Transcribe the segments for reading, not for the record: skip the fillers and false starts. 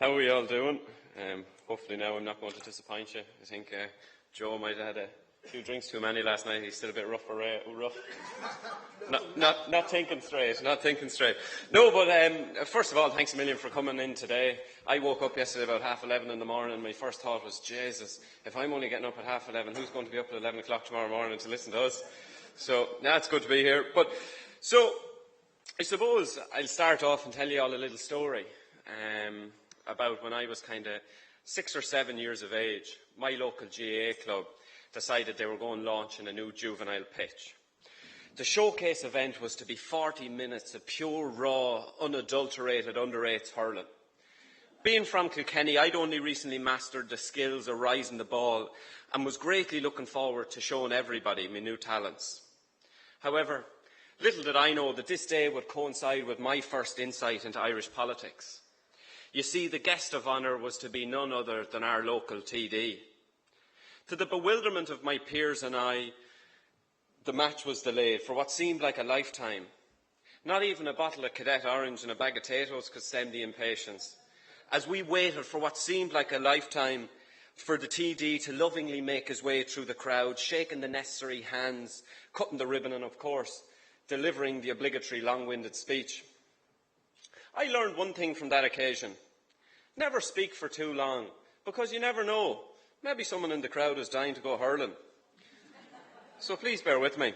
How are we all doing? Hopefully now I'm not going to disappoint you. I think Joe might have had a few drinks too many last night. He's still a bit rough. Not thinking straight. No, but first of all, thanks a million for coming in today. I woke up yesterday about 11:30 in the morning, and my first thought was, Jesus, if I'm only getting up at 11:30, who's going to be up at 11 o'clock tomorrow morning to listen to us? So, it's good to be here. So, I suppose I'll start off and tell you all a little story about when I was kind of 6 or 7 years of age. My local GAA club decided they were going launching a new juvenile pitch. The showcase event was to be 40 minutes of pure, raw, unadulterated under-8s hurling. Being from Kilkenny, I'd only recently mastered the skills of rising the ball and was greatly looking forward to showing everybody my new talents. However, little did I know that this day would coincide with my first insight into Irish politics. You see, the guest of honour was to be none other than our local TD. To the bewilderment of my peers and I, the match was delayed for what seemed like a lifetime. Not even a bottle of Cadet Orange and a bag of potatoes could stem the impatience. As we waited for what seemed like a lifetime for the TD to lovingly make his way through the crowd, shaking the necessary hands, cutting the ribbon and, of course, delivering the obligatory long-winded speech. I learned one thing from that occasion. Never speak for too long, because you never know. Maybe someone in the crowd is dying to go hurling. So please bear with me.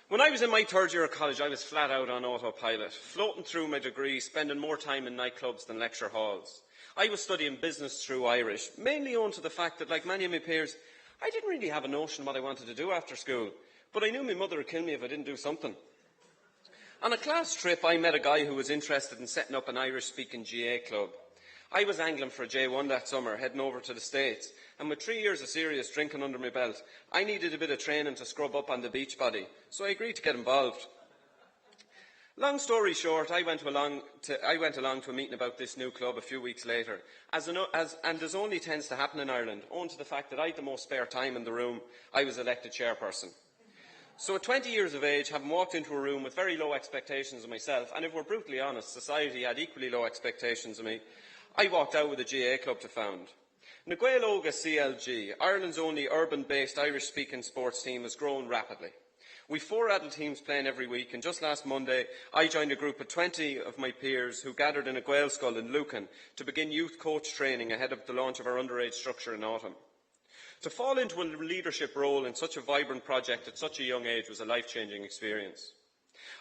When I was in my third year of college, I was flat out on autopilot, floating through my degree, spending more time in nightclubs than lecture halls. I was studying business through Irish, mainly owing to the fact that, like many of my peers, I didn't really have a notion of what I wanted to do after school, but I knew my mother would kill me if I didn't do something. On a class trip, I met a guy who was interested in setting up an Irish-speaking GA club. I was angling for a J1 that summer, heading over to the States, and with 3 years of serious drinking under my belt, I needed a bit of training to scrub up on the beach body, so I agreed to get involved. Long story short, I went along to a meeting about this new club a few weeks later, as only tends to happen in Ireland, owing to the fact that I had the most spare time in the room, I was elected chairperson. So at 20 years of age, having walked into a room with very low expectations of myself, and if we're brutally honest, society had equally low expectations of me, I walked out with a GA club to found. Na Gaeilge CLG, Ireland's only urban-based Irish-speaking sports team, has grown rapidly. We've 4 adult teams playing every week, and just last Monday, I joined a group of 20 of my peers who gathered in a Gaelscoil in Lucan to begin youth coach training ahead of the launch of our underage structure in autumn. To fall into a leadership role in such a vibrant project at such a young age was a life-changing experience.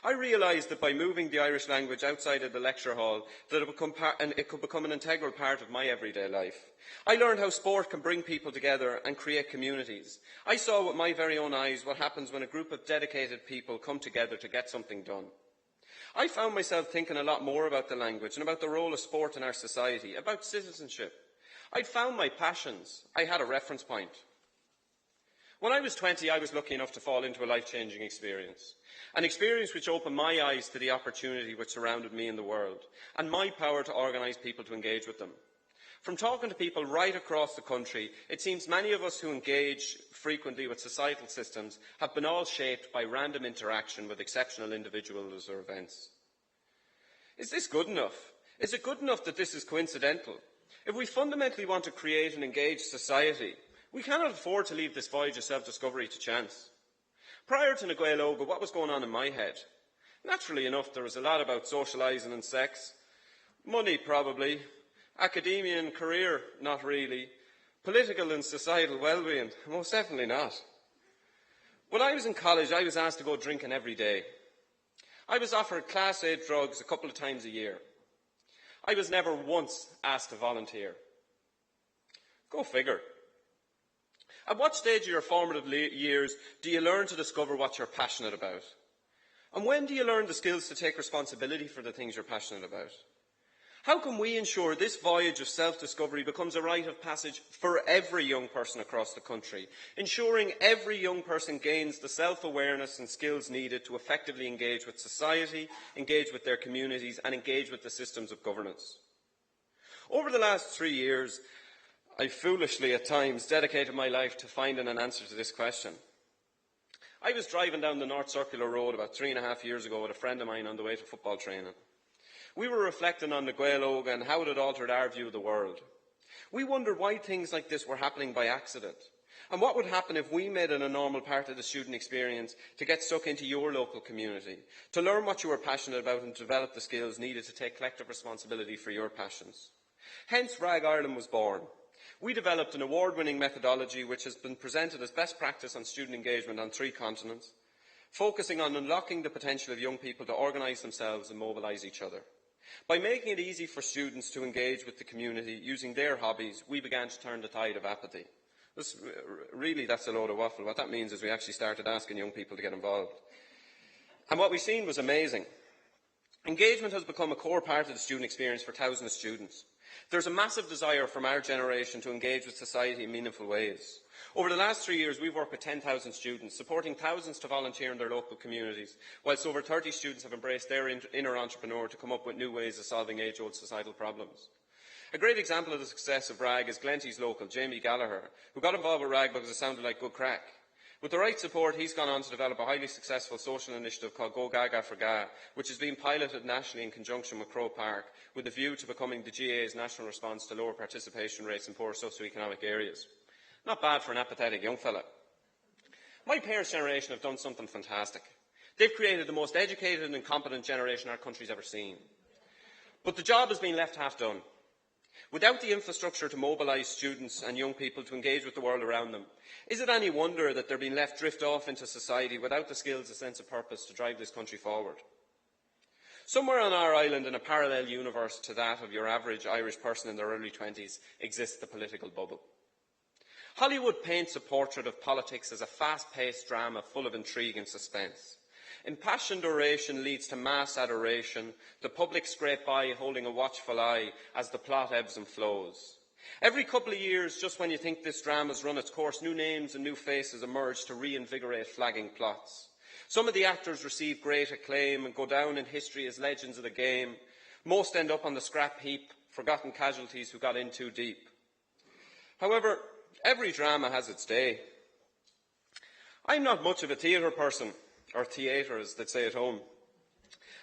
I realised that by moving the Irish language outside of the lecture hall, that it could become an integral part of my everyday life. I learned how sport can bring people together and create communities. I saw with my very own eyes what happens when a group of dedicated people come together to get something done. I found myself thinking a lot more about the language and about the role of sport in our society, about citizenship. I'd found my passions. I had a reference point. When I was 20, I was lucky enough to fall into a life-changing experience. An experience which opened my eyes to the opportunity which surrounded me in the world, and my power to organise people to engage with them. From talking to people right across the country, it seems many of us who engage frequently with societal systems have been all shaped by random interaction with exceptional individuals or events. Is this good enough? Is it good enough that this is coincidental? If we fundamentally want to create an engaged society, we cannot afford to leave this voyage of self-discovery to chance. Prior to Na Gaeilge, what was going on in my head? Naturally enough, there was a lot about socialising and sex. Money, probably. Academia and career, not really. Political and societal well-being, most definitely not. When I was in college, I was asked to go drinking every day. I was offered Class A drugs a couple of times a year. I was never once asked to volunteer. Go figure. At what stage of your formative years do you learn to discover what you're passionate about? And when do you learn the skills to take responsibility for the things you're passionate about? How can we ensure this voyage of self-discovery becomes a rite of passage for every young person across the country, ensuring every young person gains the self-awareness and skills needed to effectively engage with society, engage with their communities, and engage with the systems of governance? Over the last 3 years, I foolishly at times dedicated my life to finding an answer to this question. I was driving down the North Circular Road about 3.5 years ago with a friend of mine on the way to football training. We were reflecting on the Gael and how it had altered our view of the world. We wondered why things like this were happening by accident, and what would happen if we made it a normal part of the student experience to get stuck into your local community, to learn what you were passionate about and to develop the skills needed to take collective responsibility for your passions. Hence, RAG Ireland was born. We developed an award-winning methodology which has been presented as best practice on student engagement on 3 continents, focusing on unlocking the potential of young people to organise themselves and mobilise each other. By making it easy for students to engage with the community using their hobbies, we began to turn the tide of apathy. That's a load of waffle. What that means is we actually started asking young people to get involved. And what we've seen was amazing. Engagement has become a core part of the student experience for thousands of students. There's a massive desire from our generation to engage with society in meaningful ways. Over the last 3 years, we've worked with 10,000 students, supporting thousands to volunteer in their local communities, whilst over 30 students have embraced their inner entrepreneur to come up with new ways of solving age-old societal problems. A great example of the success of RAG is Glenty's local, Jamie Gallagher, who got involved with RAG because it sounded like good crack. With the right support, he's gone on to develop a highly successful social initiative called Go Gaga for Ga, which is being piloted nationally in conjunction with Croke Park, with a view to becoming the GAA's national response to lower participation rates in poor socioeconomic areas. Not bad for an apathetic young fella. My parents' generation have done something fantastic. They've created the most educated and competent generation our country's ever seen. But the job has been left half done. Without the infrastructure to mobilise students and young people to engage with the world around them, is it any wonder that they're being left drift off into society without the skills and sense of purpose to drive this country forward? Somewhere on our island, in a parallel universe to that of your average Irish person in their early 20s, exists the political bubble. Hollywood paints a portrait of politics as a fast-paced drama full of intrigue and suspense. Impassioned oration leads to mass adoration. The public scrape by holding a watchful eye as the plot ebbs and flows. Every couple of years, just when you think this drama's run its course, new names and new faces emerge to reinvigorate flagging plots. Some of the actors receive great acclaim and go down in history as legends of the game. Most end up on the scrap heap, forgotten casualties who got in too deep. However, every drama has its day. I'm not much of a theatre person, or theatre as they'd say at home.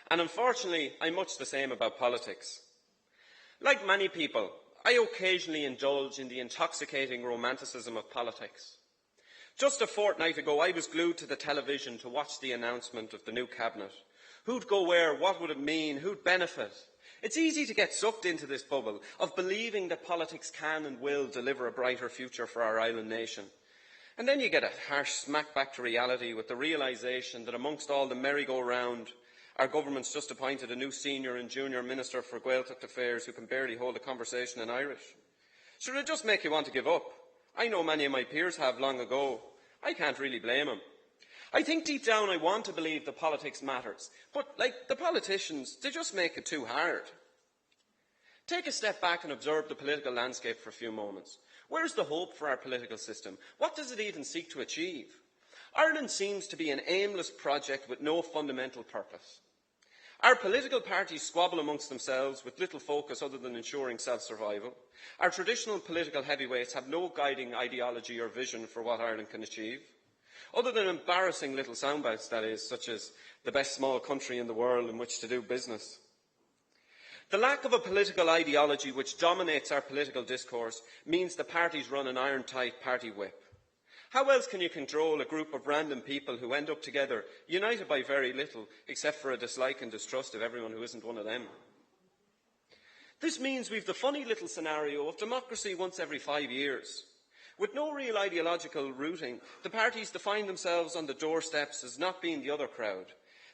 And unfortunately, I'm much the same about politics. Like many people, I occasionally indulge in the intoxicating romanticism of politics. Just a fortnight ago, I was glued to the television to watch the announcement of the new cabinet. Who'd go where? What would it mean? Who'd benefit? It's easy to get sucked into this bubble of believing that politics can and will deliver a brighter future for our island nation. And then you get a harsh smack back to reality with the realisation that amongst all the merry-go-round, our government's just appointed a new senior and junior minister for Gaeltacht affairs who can barely hold a conversation in Irish. Should it just make you want to give up? I know many of my peers have long ago. I can't really blame them. I think deep down I want to believe that politics matters, but like the politicians, they just make it too hard. Take a step back and observe the political landscape for a few moments. Where's the hope for our political system? What does it even seek to achieve? Ireland seems to be an aimless project with no fundamental purpose. Our political parties squabble amongst themselves with little focus other than ensuring self-survival. Our traditional political heavyweights have no guiding ideology or vision for what Ireland can achieve, other than embarrassing little soundbites, that is, such as the best small country in the world in which to do business. The lack of a political ideology which dominates our political discourse means the parties run an iron-tight party whip. How else can you control a group of random people who end up together, united by very little, except for a dislike and distrust of everyone who isn't one of them? This means we've the funny little scenario of democracy once every 5 years. With no real ideological rooting, the parties define themselves on the doorsteps as not being the other crowd.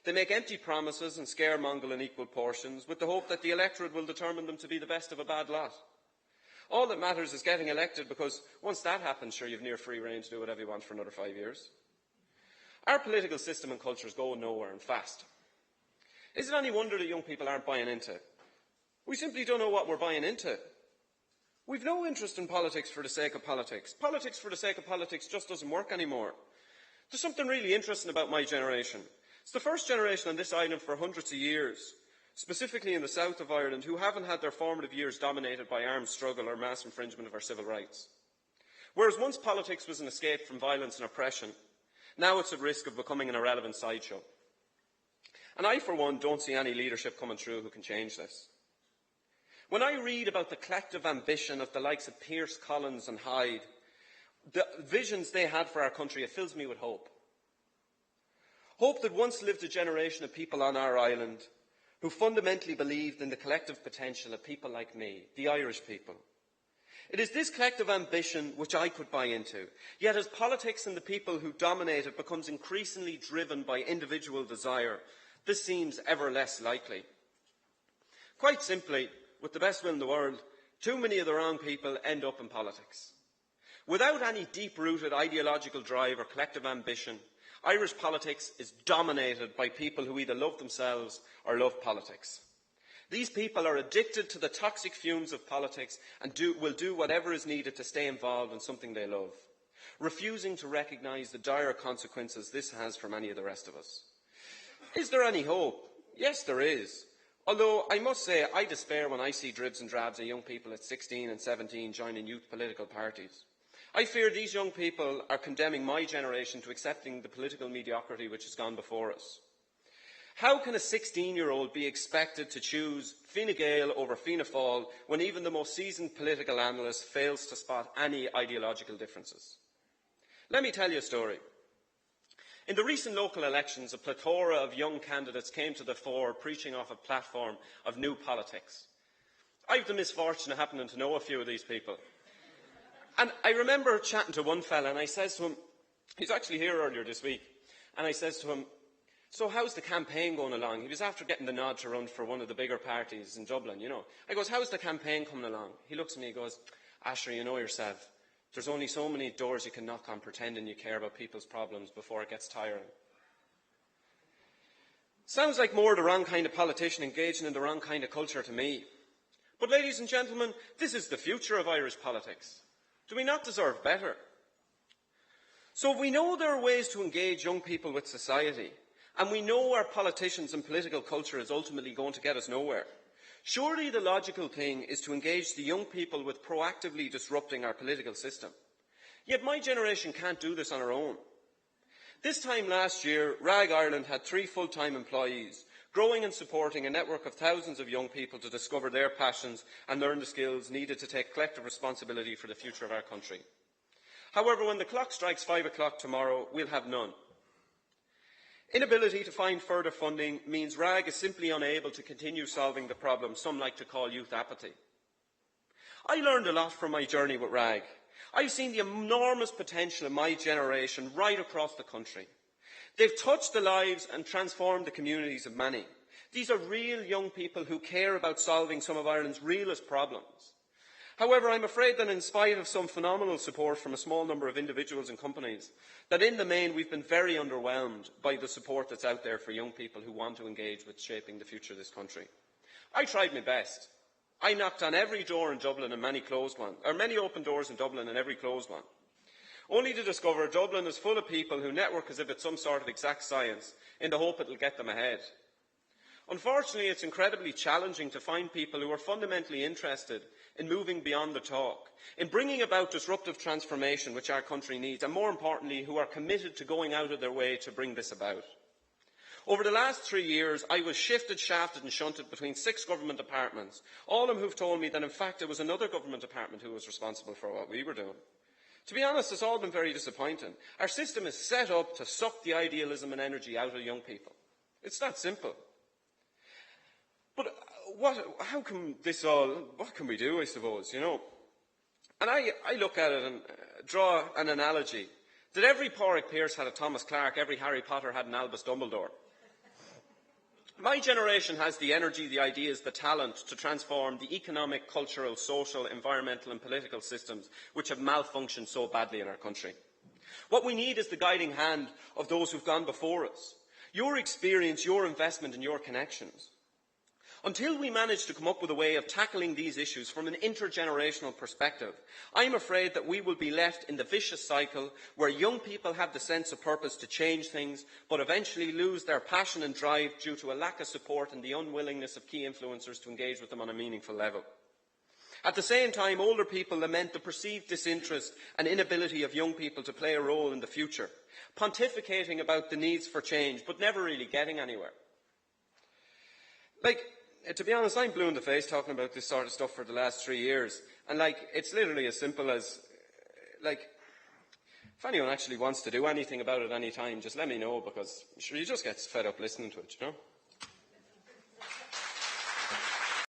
They make empty promises and scaremonger in equal portions with the hope that the electorate will determine them to be the best of a bad lot. All that matters is getting elected because once that happens, sure, you've near free rein to do whatever you want for another 5 years. Our political system and culture is going nowhere and fast. Is it any wonder that young people aren't buying into it? We simply don't know what we're buying into. We've no interest in politics for the sake of politics. Politics for the sake of politics just doesn't work anymore. There's something really interesting about my generation. It's the first generation on this island for hundreds of years, specifically in the south of Ireland, who haven't had their formative years dominated by armed struggle or mass infringement of our civil rights. Whereas once politics was an escape from violence and oppression, now it's at risk of becoming an irrelevant sideshow. And I, for one, don't see any leadership coming through who can change this. When I read about the collective ambition of the likes of Pearse, Collins and Hyde, the visions they had for our country, it fills me with hope. Hope that once lived a generation of people on our island who fundamentally believed in the collective potential of people like me, the Irish people. It is this collective ambition which I could buy into. Yet as politics and the people who dominate it becomes increasingly driven by individual desire, this seems ever less likely. Quite simply, with the best will in the world, too many of the wrong people end up in politics. Without any deep-rooted ideological drive or collective ambition, Irish politics is dominated by people who either love themselves or love politics. These people are addicted to the toxic fumes of politics and will do whatever is needed to stay involved in something they love, refusing to recognise the dire consequences this has for many of the rest of us. Is there any hope? Yes, there is. Although I must say I despair when I see dribs and drabs of young people at 16 and 17 joining youth political parties. I fear these young people are condemning my generation to accepting the political mediocrity which has gone before us. How can a 16-year-old be expected to choose Fine Gael over Fianna Fáil when even the most seasoned political analyst fails to spot any ideological differences? Let me tell you a story. In the recent local elections, a plethora of young candidates came to the fore preaching off a platform of new politics. I have the misfortune of happening to know a few of these people. And I remember chatting to one fella and I says to him, he's actually here earlier this week, and I says to him, so how's the campaign going along? He was after getting the nod to run for one of the bigger parties in Dublin, you know. I goes, how's the campaign coming along? He looks at me and goes, Asher, you know yourself, there's only so many doors you can knock on pretending you care about people's problems before it gets tiring. Sounds like more the wrong kind of politician engaging in the wrong kind of culture to me. But ladies and gentlemen, this is the future of Irish politics. Do we not deserve better? So we know there are ways to engage young people with society, and we know our politicians and political culture is ultimately going to get us nowhere. Surely the logical thing is to engage the young people with proactively disrupting our political system. Yet my generation can't do this on our own. This time last year, RAG Ireland had 3 full-time employees, growing and supporting a network of thousands of young people to discover their passions and learn the skills needed to take collective responsibility for the future of our country. However, when the clock strikes 5 o'clock tomorrow, we'll have none. Inability to find further funding means RAG is simply unable to continue solving the problem some like to call youth apathy. I learned a lot from my journey with RAG. I've seen the enormous potential of my generation right across the country. They've touched the lives and transformed the communities of many. These are real young people who care about solving some of Ireland's realest problems. However, I'm afraid that in spite of some phenomenal support from a small number of individuals and companies, that in the main we've been very underwhelmed by the support that's out there for young people who want to engage with shaping the future of this country. I tried my best. I knocked on every door in Dublin and many open doors in Dublin and every closed one, only to discover Dublin is full of people who network as if it's some sort of exact science in the hope it will get them ahead. Unfortunately, it's incredibly challenging to find people who are fundamentally interested in moving beyond the talk, in bringing about disruptive transformation which our country needs, and more importantly, who are committed to going out of their way to bring this about. Over the last 3 years, I was shifted, shafted and shunted between 6 government departments, all of them who've told me that in fact it was another government department who was responsible for what we were doing. To be honest, it's all been very disappointing. Our system is set up to suck the idealism and energy out of young people. It's that simple. But what can we do, I suppose, you know? And I look at it and draw an analogy. Did every Pádraig Pearse had a Thomas Clarke, every Harry Potter had an Albus Dumbledore? My generation has the energy, the ideas, the talent to transform the economic, cultural, social, environmental and political systems which have malfunctioned so badly in our country. What we need is the guiding hand of those who've gone before us. Your experience, your investment and your connections. Until we manage to come up with a way of tackling these issues from an intergenerational perspective, I am afraid that we will be left in the vicious cycle where young people have the sense of purpose to change things, but eventually lose their passion and drive due to a lack of support and the unwillingness of key influencers to engage with them on a meaningful level. At the same time, older people lament the perceived disinterest and inability of young people to play a role in the future, pontificating about the needs for change, but never really getting anywhere. Like, to be honest, I'm blue in the face talking about this sort of stuff for the last 3 years. And, like, it's literally as simple as, like, if anyone actually wants to do anything about it any time, just let me know, because sure, you just get fed up listening to it, you know?